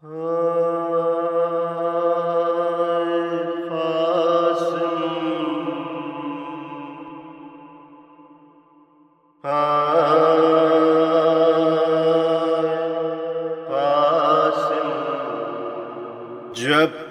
جب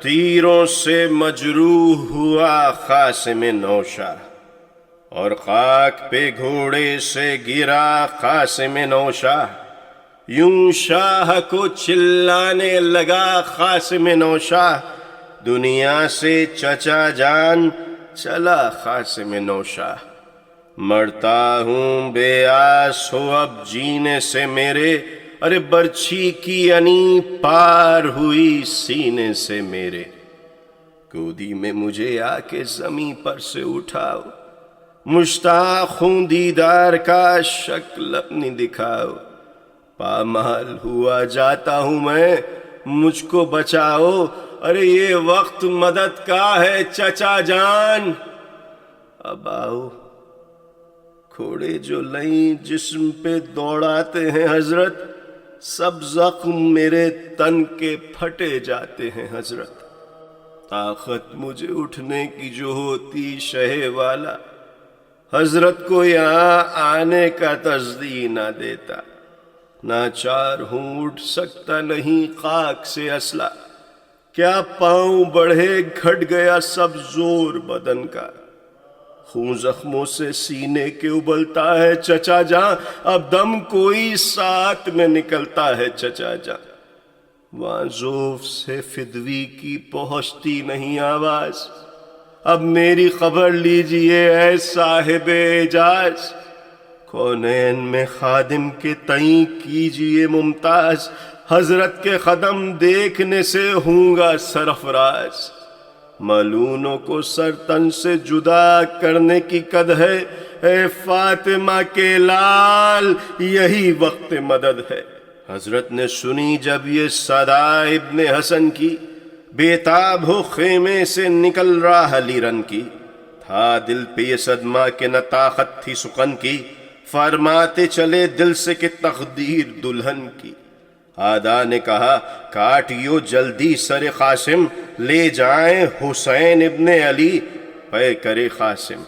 تیروں سے مجروح ہوا قاسم نوشہ اور خاک پہ گھوڑے سے گرا قاسم نوشہ، یوں شاہ کو چلانے لگا قاسم نوشہ، دنیا سے چچا جان چلا قاسم نوشہ۔ مرتا ہوں بے آس ہو اب جینے سے میرے، ارے برچھی کی انی پار ہوئی سینے سے میرے۔ گودی میں مجھے آ کے زمیں پر سے اٹھاؤ، مشتاق ہوں دیدار کا شکل اپنی دکھاؤ۔ پامال ہوا جاتا ہوں میں، مجھ کو بچاؤ، ارے یہ وقت مدد کا ہے چچا جان۔ اب آؤ، گھوڑے جو لئیں جسم پہ دوڑاتے ہیں حضرت، سب زخم میرے تن کے پھٹے جاتے ہیں حضرت۔ طاقت مجھے اٹھنے کی جو ہوتی شہ والا، حضرت کو یہاں آنے کا تصدیق نہ دیتا۔ ناچار ہوں اٹھ سکتا نہیں خاک سے اصلا، کیا پاؤں بڑھے گھٹ گیا سب زور بدن کا۔ خون زخموں سے سینے کے ابلتا ہے چچا جاں، اب دم کوئی ساتھ میں نکلتا ہے چچا جاں۔ وہاں زوف سے فدوی کی پہنچتی نہیں آواز، اب میری خبر لیجئے اے صاحب اعجاز۔ کونین میں خادم کے تئیں کیجئے ممتاز، حضرت کے قدم دیکھنے سے ہوں گا سرفراز۔ ملونوں کو سر تن سے جدا کرنے کی قد ہے، اے فاطمہ کے لال یہی وقت مدد ہے۔ حضرت نے سنی جب یہ صدا ابن حسن کی، بےتاب ہو خیمے سے نکل رہا لیرن کی۔ تھا دل پہ یہ صدمہ کہ نہ طاقت تھی سخن کی، فرماتے چلے دل سے کہ تقدیر دلہن کی۔ آدھا نے کہا کاٹیو جلدی سر قاسم، لے جائیں حسین ابن علی پے کرے قاسم۔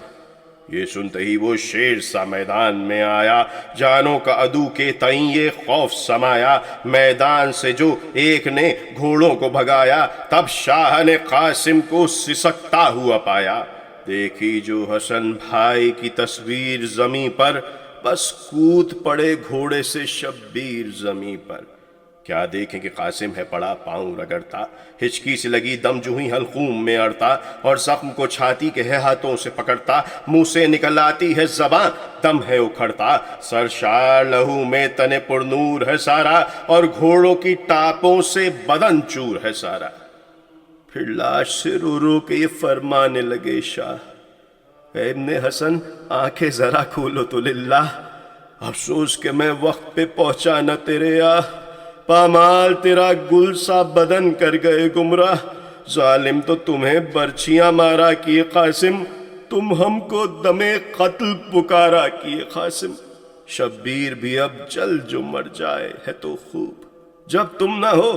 یہ سنتے ہی وہ شیر سا میدان میں آیا، جانوں کا عدو کے تئیں یہ خوف سمایا۔ میدان سے جو ایک نے گھوڑوں کو بھگایا، تب شاہ نے قاسم کو سسکتا ہوا پایا۔ دیکھی جو حسن بھائی کی تصویر زمیں پر، بس کود پڑے گھوڑے سے شبیر زمیں پر۔ کیا دیکھیں کہ قاسم ہے پڑا پاؤں رگڑتا، ہچکی سے لگی دم جو ہی حلقوم میں اڑتا، اور زخم کو چھاتی کے ہاتھوں سے پکڑتا۔ منہ سے نکل آتی ہے زباں، دم ہے اکھڑتا، سرشار لہو میں تن پر نور ہے سارا، اور گھوڑوں کی ٹاپوں سے بدن چور ہے سارا۔ پھر لاش سے رو رو کے یہ فرمانے لگے شاہ، اے ابن حسن آنکھیں ذرا کھولو تو للہ، افسوس کہ میں وقت پہ پہنچا نہ تیرے آہ۔ پامال تیرا گل سا بدن کر گئے گمراہ، ظالم تو تمہیں برچیاں مارا کیے قاسم، تم ہم کو دم قتل پکارا کیے قاسم۔ شبیر بھی اب جل جو مر جائے ہے تو خوب، جب تم نہ ہو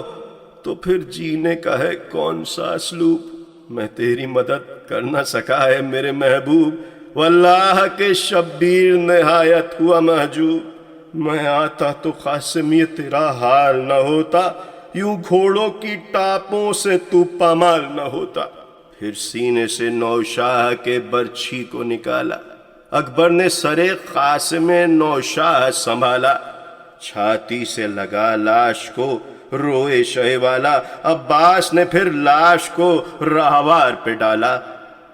تو پھر جینے کا ہے کون سا اسلوب۔ میں تیری مدد کر نہ سکا ہے میرے محبوب، واللہ کہ شبیر نہایت ہوا محجوب۔ میں آتا تو قاسم یہ تیرا حال نہ ہوتا، یوں گھوڑوں کی ٹاپوں سے تو پامال نہ ہوتا۔ پھر سینے سے نوشاہ کے برچھی کو نکالا، اکبر نے سرے قاسم نوشاہ سنبھالا۔ چھاتی سے لگا لاش کو روئے شہ والا، عباس نے پھر لاش کو راہوار پہ ڈالا۔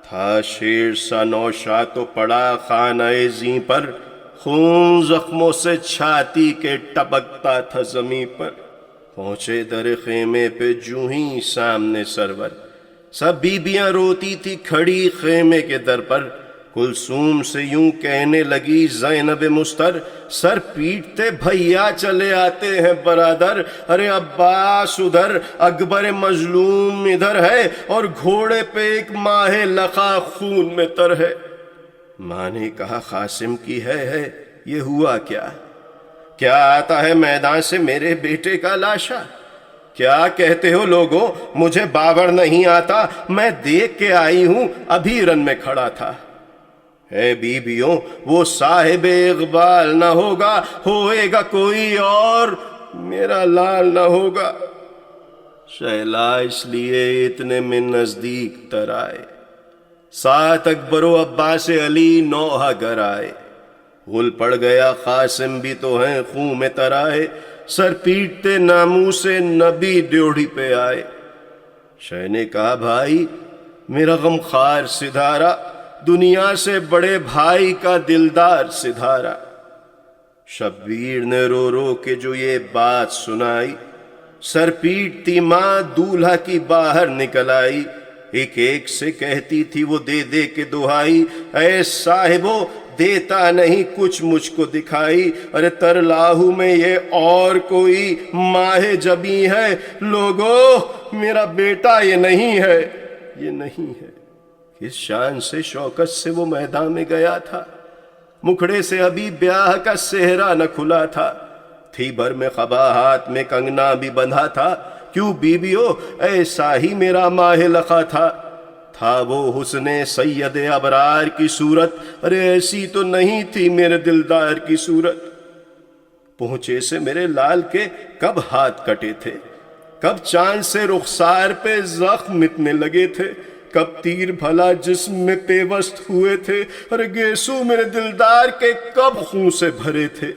تھا شیر سا نوشاہ تو پڑا خانہ زیں پر، خون زخموں سے چھاتی کے ٹپکتا تھا زمیں پر۔ پہنچے در خیمے پہ جو ہی سامنے سرور، سب بیبیاں روتی تھی کھڑی خیمے کے در پر۔ کلثوم سے یوں کہنے لگی زینب مستر، سر پیٹتے بھیا چلے آتے ہیں برادر، ارے عباس ادھر اکبر مظلوم ادھر ہے، اور گھوڑے پہ ایک ماہ لقا خون میں تر ہے۔ ماں نے کہا قاسم کی ہے یہ ہوا کیا؟ کیا آتا ہے میدان سے میرے بیٹے کا لاشا؟ کیا کہتے ہو لوگوں؟ مجھے باور نہیں آتا، میں دیکھ کے آئی ہوں، ابھی رن میں کھڑا تھا۔ اے بیویوں، وہ صاحب اقبال نہ ہوگا، ہوئے گا کوئی اور، میرا لال نہ ہوگا۔ شہلا اس لیے اتنے میں نزدیک تر آئے، ساتھ اکبر و عباس علی نوحہ گر آئے۔ غل پڑ گیا قاسم بھی تو ہیں خون میں تر آئے، سر پیٹتے ناموس نبی ڈیوڑھی پہ آئے۔ شہ نے کہا بھائی میرا غم خار سدھارا، دنیا سے بڑے بھائی کا دلدار سدھارا۔ شبیر نے رو رو کے جو یہ بات سنائی، سر پیٹتی ماں دولہا کی باہر نکل آئی۔ ایک ایک سے کہتی تھی وہ دے دے کے دہائی، اے صاحبو دیتا نہیں کچھ مجھ کو دکھائی۔ ارے تر لاہو میں یہ اور کوئی ماہ جبی ہے، لوگو میرا بیٹا یہ نہیں ہے، یہ نہیں ہے۔ کس شان سے شوکت سے وہ میدان میں گیا تھا، مکھڑے سے ابھی بیاہ کا صحرا نہ کھلا تھا، تھی بھر میں قبا ہاتھ میں کنگنا بھی بندھا تھا۔ کیوں بیویو ایسا ہی میرا ماہ لقا تھا وہ حسن سید ابرار کی صورت، ارے ایسی تو نہیں تھی میرے دلدار کی صورت۔ پہنچے سے میرے لال کے کب ہاتھ کٹے تھے، کب چاند سے رخسار پہ زخم مٹنے لگے تھے، کب تیر بھلا جسم میں پیوست ہوئے تھے، ارے گیسو میرے دلدار کے کب خون سے بھرے تھے۔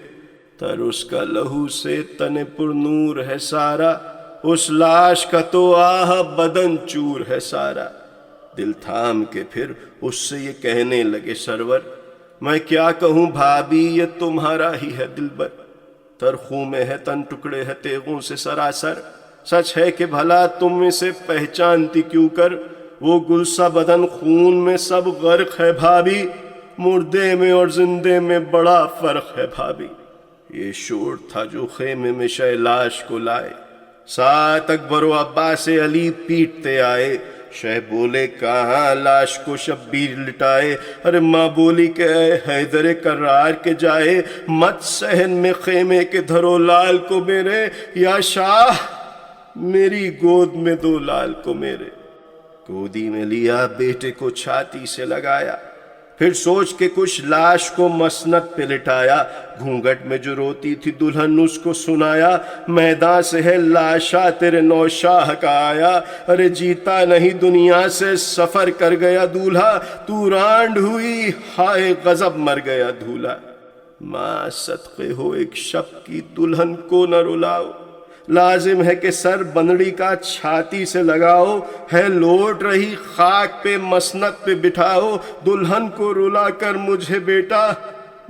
تر اس کا لہو سے تن پر نور ہے سارا، اس لاش کا تو آہ بدن چور ہے سارا۔ دل تھام کے پھر اس سے یہ کہنے لگے سرور، میں کیا کہوں بھابی یہ تمہارا ہی ہے دلبر۔ تر خون میں ہے تن ٹکڑے ہے تیغوں سے سراسر، سچ ہے کہ بھلا تم اسے پہچانتی کیوں کر، وہ گلسا بدن خون میں سب غرق ہے بھابی، مردے میں اور زندے میں بڑا فرق ہے بھابی۔ یہ شور تھا جو خیمے میں شہ لاش کو لائے، ساتھ اکبر و عباس علی پیٹتے آئے۔ شہ بولے کہاں لاش کو شبیر لٹائے، ارے ماں بولی کہ اے حیدر کرار کے جائے، مت صحن میں خیمے کے دھرو لال کو میرے، یا شاہ میری گود میں دو لال کو میرے۔ گودی میں لیا بیٹے کو چھاتی سے لگایا، پھر سوچ کے کچھ لاش کو مسند پہ لٹایا، گھونگٹ میں جو روتی تھی دلہن اس کو سنایا، میدان سے ہے لاشا تیرے نوشاہ کا آیا، ارے جیتا نہیں دنیا سے سفر کر گیا دولہا، تو رانڈ ہوئی ہائے غضب مر گیا دھولا۔ ماں صدقے ہو ایک شب کی دلہن کو نہ رلاؤ، لازم ہے کہ سر بندڑی کا چھاتی سے لگاؤ، ہے لوٹ رہی خاک پہ مسند پہ بٹھاؤ، دلہن کو رلا کر مجھے بیٹا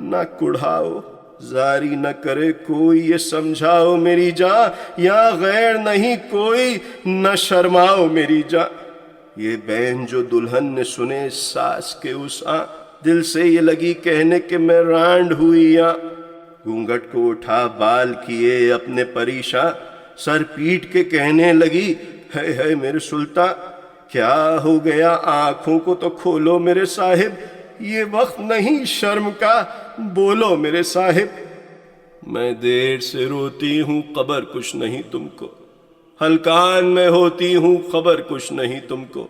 نہ کڑھاؤ، زاری نہ کرے کوئی یہ سمجھاؤ میری جاں، یا غیر نہیں کوئی نہ شرماؤ میری جاں۔ یہ بین جو دلہن نے سنے ساس کے اس دل سے یہ لگی کہنے کہ میں رانڈ ہوئی یا، گھونگٹ کو اٹھا بال کیے اپنے پریشاں، سر پیٹ کے کہنے لگی ہے میرے سلطان کیا ہو گیا، آنکھوں کو تو کھولو میرے صاحب، یہ وقت نہیں شرم کا، بولو میرے صاحب۔ میں دیر سے روتی ہوں خبر کچھ نہیں تم کو، ہلکان میں ہوتی ہوں خبر کچھ نہیں تم کو،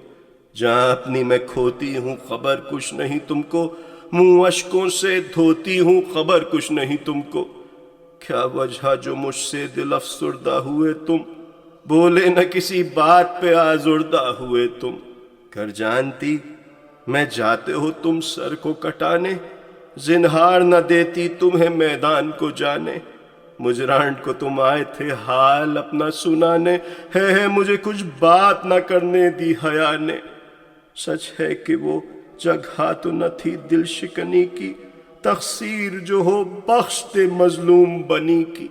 جہاں اپنی میں کھوتی ہوں خبر کچھ نہیں تم کو، منہ اشکوں سے دھوتی ہوں خبر کچھ نہیں تم کو۔ کیا وجہ جو مجھ سے دل افسردہ ہوئے تم، بولے نہ کسی بات پہ آزردہ ہوئے تم، کر جانتی میں جاتے ہو تم سر کو کٹانے، زنہار نہ دیتی تمہیں میدان کو جانے، مجرانٹ کو تم آئے تھے حال اپنا سنانے، ہے مجھے کچھ بات نہ کرنے دی حیا نے، سچ ہے کہ وہ جگہ تو نہ تھی دل شکنی کی، تقصیر جو ہو بخش دے مظلوم بنی کی۔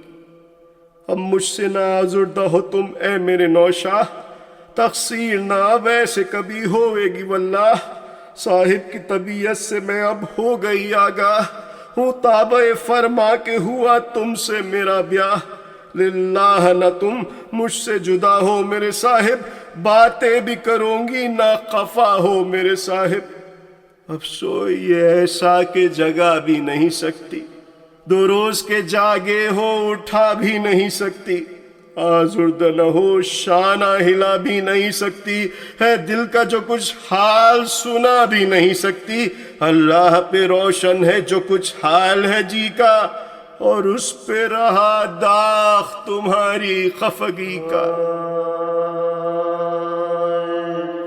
اب مجھ سے نہ آزردہ ہو تم اے میرے نوشاہ، تقصیر نہ اب ایسے کبھی ہوئے گی واللہ، صاحب کی طبیعت سے میں اب ہو گئی آگاہ، ہوں تابع فرما کے ہوا تم سے میرا بیاہ، للہ نہ تم مجھ سے جدا ہو میرے صاحب، باتیں بھی کروں گی نہ خفا ہو میرے صاحب۔ اب سوئی یہ ایسا کہ جگہ بھی نہیں سکتی، دو روز کے جاگے ہو اٹھا بھی نہیں سکتی، آزردہ نہ ہو، شانہ ہلا بھی نہیں سکتی ہے، دل کا جو کچھ حال سنا بھی نہیں سکتی، اللہ پہ روشن ہے جو کچھ حال ہے جی کا، اور اس پہ رہا داغ تمہاری خفگی کا۔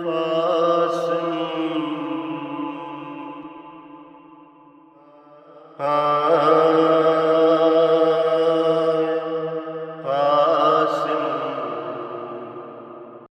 قاسم